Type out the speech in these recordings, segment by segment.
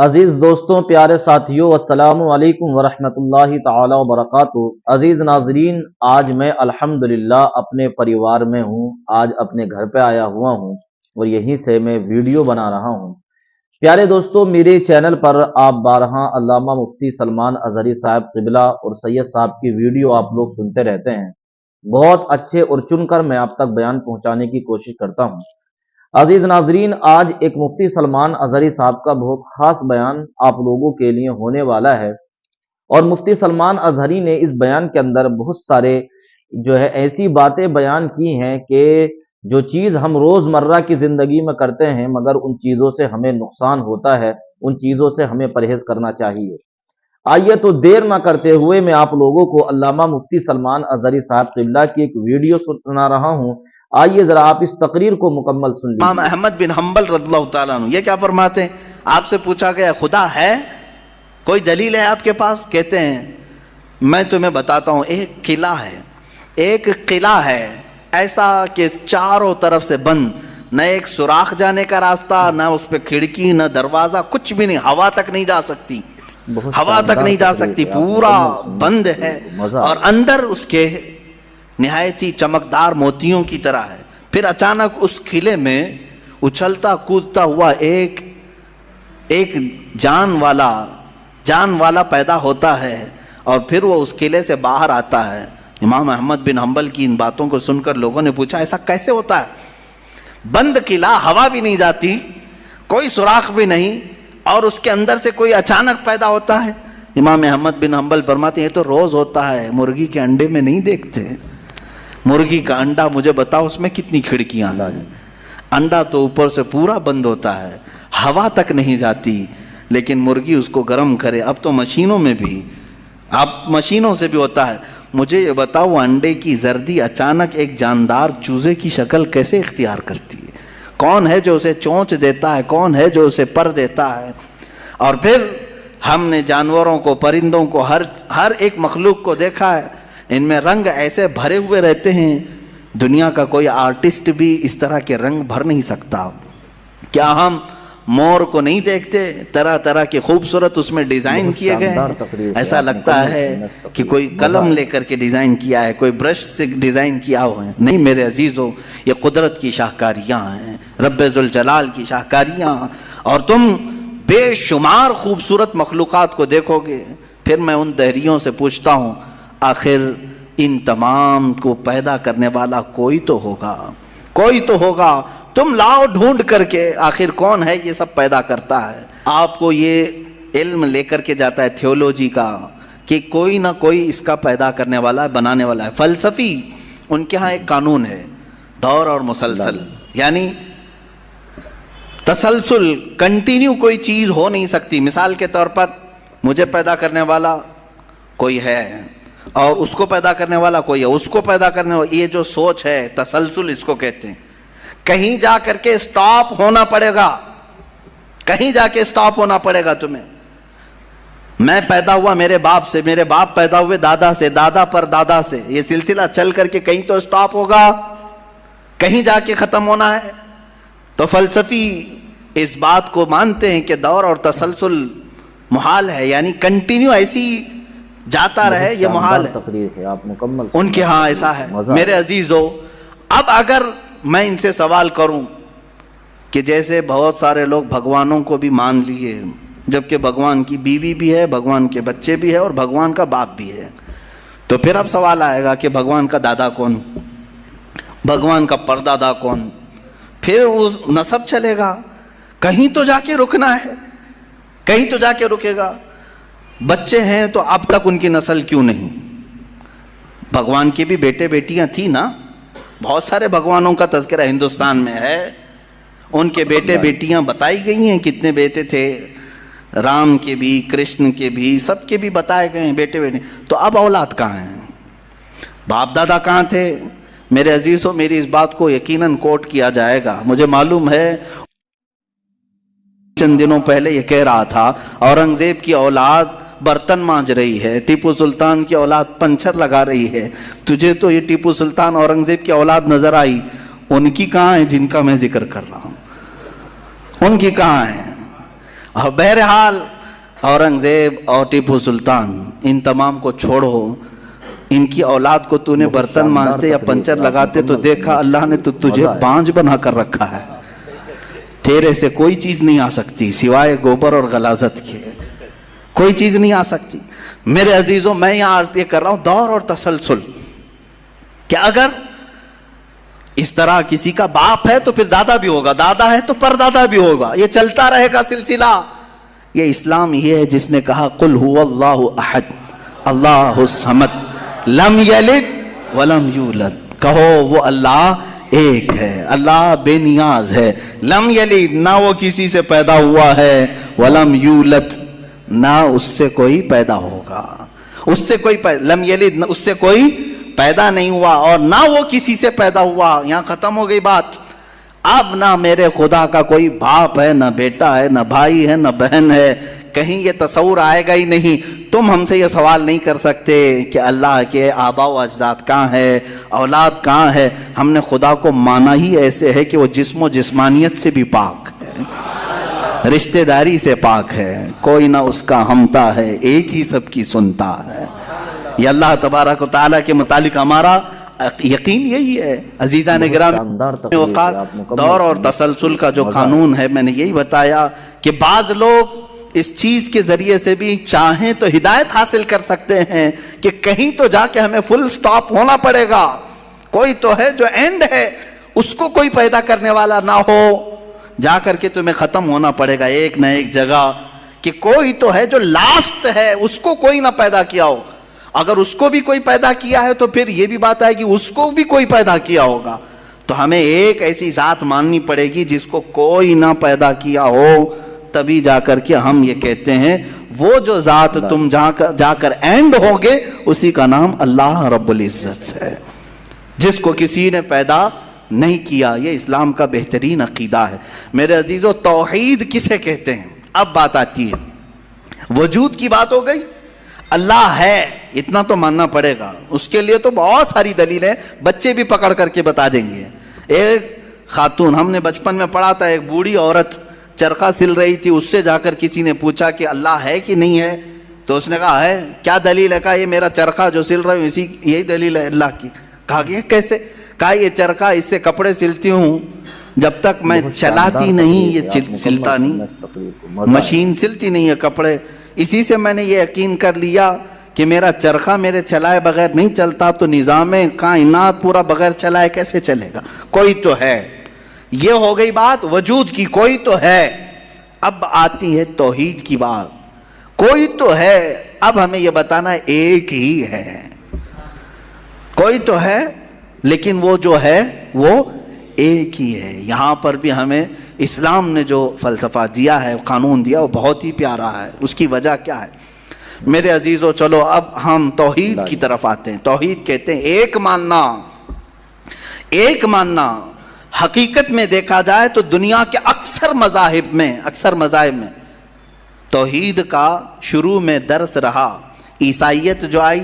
عزیز دوستوں، پیارے ساتھیوں، السلام علیکم ورحمۃ اللہ تعالی وبرکاتہ۔ عزیز ناظرین، آج میں الحمدللہ اپنے پریوار میں ہوں، آج اپنے گھر پہ آیا ہوا ہوں اور یہیں سے میں ویڈیو بنا رہا ہوں۔ پیارے دوستوں، میرے چینل پر آپ بارہا علامہ مفتی سلمان اظہری صاحب قبلہ اور سید صاحب کی ویڈیو آپ لوگ سنتے رہتے ہیں، بہت اچھے اور چن کر میں آپ تک بیان پہنچانے کی کوشش کرتا ہوں۔ عزیز ناظرین، آج ایک مفتی سلمان اظہری صاحب کا بہت خاص بیان آپ لوگوں کے لیے ہونے والا ہے، اور مفتی سلمان اظہری نے اس بیان کے اندر بہت سارے ایسی باتیں بیان کی ہیں کہ جو چیز ہم روزمرہ کی زندگی میں کرتے ہیں مگر ان چیزوں سے ہمیں نقصان ہوتا ہے، ان چیزوں سے ہمیں پرہیز کرنا چاہیے۔ آئیے تو دیر نہ کرتے ہوئے میں آپ لوگوں کو علامہ مفتی سلمان اظہری صاحب قبلہ کی ایک ویڈیو سنا رہا ہوں، آئیے ذرا آپ اس تقریر کو مکمل سن لیجیے۔ امام احمد بن حنبل رضی اللہ تعالیٰ عنہ یہ کیا فرماتے ہیں؟ آپ سے پوچھا گیا خدا ہے، کوئی دلیل ہے آپ کے پاس؟ کہتے ہیں میں تمہیں بتاتا ہوں، ایک قلعہ ہے ایسا کہ چاروں طرف سے بند، نہ ایک سوراخ جانے کا راستہ، نہ اس پہ کھڑکی، نہ دروازہ، کچھ بھی نہیں، ہوا تک نہیں جا سکتی، ہوا تک نہیں جا سکتی، پورا بند ہے، اور اندر اس کے نہایت ہی چمکدار موتیوں کی طرح ہے۔ پھر اچانک اس قلعے میں اچھلتا کودتا ہوا ایک جان والا پیدا ہوتا ہے، اور پھر وہ اس قلعے سے باہر آتا ہے۔ امام احمد بن حنبل کی ان باتوں کو سن کر لوگوں نے پوچھا ایسا کیسے ہوتا ہے؟ بند قلعہ، ہوا بھی نہیں جاتی، کوئی سوراخ بھی نہیں، اور اس کے اندر سے کوئی اچانک پیدا ہوتا ہے۔ امام احمد بن حنبل فرماتے ہیں یہ تو روز ہوتا ہے، مرغی کے انڈے میں نہیں دیکھتے۔ مرغی کا انڈا مجھے بتاؤ اس میں کتنی کھڑکیاں ہیں؟ انڈا تو اوپر سے پورا بند ہوتا ہے، ہوا تک نہیں جاتی، لیکن مرغی اس کو گرم کرے۔ اب تو مشینوں میں بھی، اب مشینوں سے بھی ہوتا ہے۔ مجھے یہ بتاؤ انڈے کی زردی اچانک ایک جاندار چوزے کی شکل کیسے اختیار کرتی ہے؟ کون ہے جو اسے چونچ دیتا ہے؟ کون ہے جو اسے پر دیتا ہے؟ اور پھر ہم نے جانوروں کو، پرندوں کو، ہر ایک مخلوق کو دیکھا ہے، ان میں رنگ ایسے بھرے ہوئے رہتے ہیں، دنیا کا کوئی آرٹسٹ بھی اس طرح کے رنگ بھر نہیں سکتا۔ کیا ہم مور کو نہیں دیکھتے؟ طرح طرح کے خوبصورت اس میں ڈیزائن کیے گئے ہیں، ایسا لگتا ہے کہ کوئی قلم لے کر کے ڈیزائن کیا ہے، کوئی برش سے ڈیزائن کیا ہوا ہے۔ نہیں میرے عزیزو، یہ قدرت کی شاہکاریاں ہیں، رب ذوالجلال کی شاہکاریاں، اور تم بے شمار خوبصورت مخلوقات کو دیکھو گے۔ پھر میں ان دہریوں سے پوچھتا ہوں آخر ان تمام کو پیدا کرنے والا کوئی تو ہوگا، تم لاؤ ڈھونڈ کر کے آخر کون ہے یہ سب پیدا کرتا ہے۔ آپ کو یہ علم لے کر کے جاتا ہے تھیولوجی کا کہ کوئی نہ کوئی اس کا پیدا کرنے والا ہے، بنانے والا ہے۔ فلسفی ان کے ہاں ایک قانون ہے، دور اور مسلسل، یعنی تسلسل، کنٹینیو کوئی چیز ہو نہیں سکتی۔ مثال کے طور پر مجھے پیدا کرنے والا کوئی ہے، اور اس کو پیدا کرنے والا کوئی ہے، اس کو پیدا کرنے والا، یہ جو سوچ ہے تسلسل اس کو کہتے ہیں۔ کہیں جا کر کے سٹاپ ہونا پڑے گا، کہیں جا کے سٹاپ ہونا پڑے گا تمہیں۔ میں پیدا ہوا میرے باپ سے، میرے باپ پیدا ہوئے دادا سے، دادا پر دادا سے، یہ سلسلہ چل کر کے کہیں تو سٹاپ ہوگا، کہیں جا کے ختم ہونا ہے۔ تو فلسفی اس بات کو مانتے ہیں کہ دور اور تسلسل محال ہے، یعنی کنٹینیو ایسی جاتا رہے، یہ محال ہے۔ ان کے ہاں ایسا ہے۔ میرے عزیزو، اب اگر میں ان سے سوال کروں کہ جیسے بہت سارے لوگ بھگوانوں کو بھی مان لیے، جبکہ بھگوان کی بیوی بھی ہے، بھگوان کے بچے بھی ہے، اور بھگوان کا باپ بھی ہے، تو پھر اب سوال آئے گا کہ بھگوان کا دادا کون، بھگوان کا پردادا کون؟ پھر وہ نسب چلے گا، کہیں تو جا کے رکنا ہے، کہیں تو جا کے رکے گا۔ بچے ہیں تو اب تک ان کی نسل کیوں نہیں؟ بھگوان کے بھی بیٹے بیٹیاں تھیں نا، بہت سارے بھگوانوں کا تذکرہ ہندوستان میں ہے، ان کے بیٹے بیٹیاں بتائی گئی ہیں، کتنے بیٹے تھے، رام کے بھی، کرشن کے بھی، سب کے بھی بتائے گئے ہیں بیٹے بیٹے۔ تو اب اولاد کہاں ہیں؟ باپ دادا کہاں تھے؟ میرے عزیزوں، میری اس بات کو یقیناً کوٹ کیا جائے گا، مجھے معلوم ہے چند دنوں پہلے یہ کہہ رہا تھا اورنگزیب کی اولاد برتن مانج رہی ہے، ٹیپو سلطان کی اولاد پنچر لگا رہی ہے، تجھے تو یہ ٹیپو سلطان اورنگزیب کی اولاد نظر آئی، ان کی کہاں ہے جن کا میں ذکر کر رہا ہوں؟ ان کی کہاں ہے؟ اور بہرحال اورنگزیب اور ٹیپو سلطان ان تمام کو چھوڑو، ان کی اولاد کو تو نے برتن مانجتے یا پنچر لگاتے تو دیکھا اللہ نے تو تجھے بانج بنا کر رکھا ہے، تیرے سے کوئی چیز نہیں آ سکتی سوائے گوبر اور غلاظت کے، کوئی چیز نہیں آ سکتی۔ میرے عزیزوں، میں یہاں عرض یہ کر رہا ہوں دور اور تسلسل، کہ اگر اس طرح کسی کا باپ ہے تو پھر دادا بھی ہوگا، دادا ہے تو پردادا بھی ہوگا، یہ چلتا رہے گا سلسلہ۔ یہ اسلام یہ ہے جس نے کہا قل هو اللہ احد اللہ الصمد لم یلد ولم یولد، کہو وہ اللہ ایک ہے، اللہ بے نیاز ہے، لم یلد نہ وہ کسی سے پیدا ہوا ہے، ولم یولد نہ اس سے کوئی پیدا ہوگا، اس سے کوئی لم یلد نہ اس سے کوئی پیدا نہیں ہوا اور نہ وہ کسی سے پیدا ہوا۔ یہاں ختم ہو گئی بات۔ اب نہ میرے خدا کا کوئی باپ ہے، نہ بیٹا ہے، نہ بھائی ہے، نہ بہن ہے، کہیں یہ تصور آئے گا ہی نہیں۔ تم ہم سے یہ سوال نہیں کر سکتے کہ اللہ کے آباء و اجداد کہاں ہے، اولاد کہاں ہے۔ ہم نے خدا کو مانا ہی ایسے ہے کہ وہ جسم و جسمانیت سے بھی پاک ہے، رشتہ داری سے پاک ہے، کوئی نہ اس کا ہمتا ہے، ایک ہی سب کی سنتا ہے۔ یہ اللہ تبارک و تعالیٰ کے متعلق ہمارا یقین یہی ہے۔ عزیزان گرامی اوقات، دور اور تسلسل کا جو قانون ہے، میں نے یہی بتایا کہ بعض لوگ اس چیز کے ذریعے سے بھی چاہیں تو ہدایت حاصل کر سکتے ہیں کہ کہیں تو جا کے ہمیں فل سٹاپ ہونا پڑے گا، کوئی تو ہے جو اینڈ ہے، اس کو کوئی پیدا کرنے والا نہ ہو، جا کر کے تمہیں ختم ہونا پڑے گا ایک نہ ایک جگہ، کہ کوئی تو ہے جو لاسٹ ہے، اس کو کوئی نہ پیدا کیا ہو۔ اگر اس کو بھی کوئی پیدا کیا ہے تو پھر یہ بھی بات ہے کہ اس کو بھی کوئی پیدا کیا ہوگا۔ تو ہمیں ایک ایسی ذات ماننی پڑے گی جس کو کوئی نہ پیدا کیا ہو، تبھی جا کر کے ہم یہ کہتے ہیں وہ جو ذات تم جا کر اینڈ ہوگے اسی کا نام اللہ رب العزت ہے، جس کو کسی نے پیدا نہیں کیا۔ یہ اسلام کا بہترین عقیدہ ہے۔ میرے عزیزو، توحید کسے کہتے ہیں؟ اب بات آتی ہے، وجود کی بات ہو گئی، اللہ ہے اتنا تو ماننا پڑے گا، اس کے لیے تو بہت ساری دلیلیں بچے بھی پکڑ کر کے بتا دیں گے۔ ایک خاتون، ہم نے بچپن میں پڑھا تھا، ایک بوڑھی عورت چرخہ سل رہی تھی، اس سے جا کر کسی نے پوچھا کہ اللہ ہے کہ نہیں ہے، تو اس نے کہا ہے۔ کیا دلیل ہے؟ کہا یہ میرا چرخہ جو سل رہا ہوں اسی یہی دلیل ہے اللہ کی۔ کہا کہ کیسے؟ کہا یہ چرخہ اس سے کپڑے سلتی ہوں، جب تک میں چلاتی نہیں یہ سلتا نہیں، مشین سلتی نہیں ہے کپڑے، اسی سے میں نے یہ یقین کر لیا کہ میرا چرخہ میرے چلائے بغیر نہیں چلتا، تو نظام کائنات پورا بغیر چلائے کیسے چلے گا؟ کوئی تو ہے۔ یہ ہو گئی بات وجود کی، کوئی تو ہے۔ اب آتی ہے توحید کی بات، کوئی تو ہے، اب ہمیں یہ بتانا ایک ہی ہے، کوئی تو ہے لیکن وہ جو ہے وہ ایک ہی ہے۔ یہاں پر بھی ہمیں اسلام نے جو فلسفہ دیا ہے، قانون دیا، وہ بہت ہی پیارا ہے۔ اس کی وجہ کیا ہے؟ میرے عزیزو، چلو اب ہم توحید کی طرف آتے ہیں۔ توحید کہتے ہیں ایک ماننا، ایک ماننا۔ حقیقت میں دیکھا جائے تو دنیا کے اکثر مذاہب میں توحید کا شروع میں درس رہا۔ عیسائیت جو آئی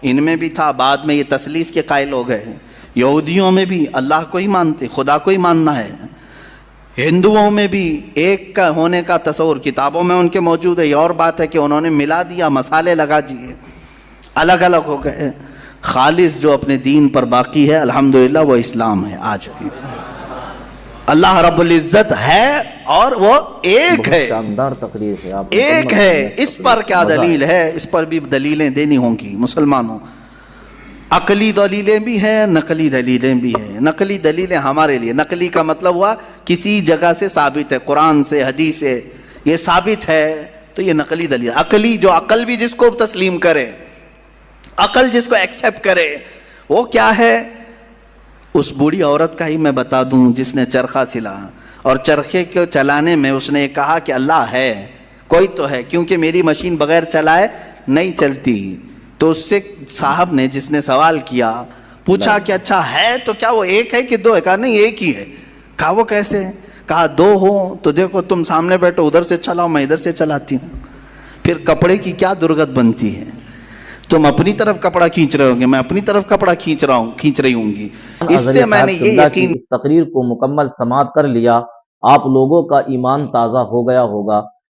ان میں بھی تھا، بعد میں یہ تثلیث کے قائل ہو گئے۔ یہودیوں میں بھی اللہ کو ہی مانتے، خدا کو ہی ماننا ہے۔ ہندوؤں میں بھی ایک کا ہونے کا تصور کتابوں میں ان کے موجود ہے۔ یہ اور بات ہے کہ انہوں نے ملا دیا، مسالے لگا دیے، الگ الگ ہو گئے۔ خالص جو اپنے دین پر باقی ہے الحمدللہ وہ اسلام ہے آج بھی۔ اللہ رب العزت ہے اور وہ ایک ہے، شاندار تقریر ہے، ایک ہے۔ اس پر کیا دلیل ہے؟ اس پر بھی دلیلیں دینی ہوں گی مسلمانوں۔ عقلی دلیلیں بھی ہیں، نقلی دلیلیں بھی ہیں۔ نقلی دلیلیں ہمارے لیے، نقلی کا مطلب ہوا کسی جگہ سے ثابت ہے، قرآن سے، حدیث سے یہ ثابت ہے تو یہ نقلی دلیل۔ عقلی جو عقل بھی جس کو تسلیم کرے، عقل جس کو ایکسیپٹ کرے، وہ کیا ہے؟ اس بوڑھی عورت کا ہی میں بتا دوں جس نے چرخہ سلا، اور چرخے کو چلانے میں اس نے کہا کہ اللہ ہے، کوئی تو ہے، کیونکہ میری مشین بغیر چلائے نہیں چلتی۔ تو اس سے صاحب نے، جس نے سوال کیا، پوچھا کہ اچھا ہے تو کیا وہ ایک ہے کہ دو ہے؟ کہا نہیں ایک ہی ہے۔ کہا وہ کیسے؟ کہا دو ہوں تو دیکھو تم سامنے بیٹھو، ادھر سے چلاؤ، میں ادھر سے چلاتی ہوں، پھر کپڑے کی کیا درگت بنتی ہے؟ تم اپنی طرف کپڑا کھینچ رہے ہوں گے، میں اپنی طرف کپڑا کھینچ رہی ہوں گی۔ اس سے میں نے یہ یقین، اس تقریر کو مکمل سماعت کر لیا، آپ لوگوں کا ایمان تازہ ہو گیا ہوگا۔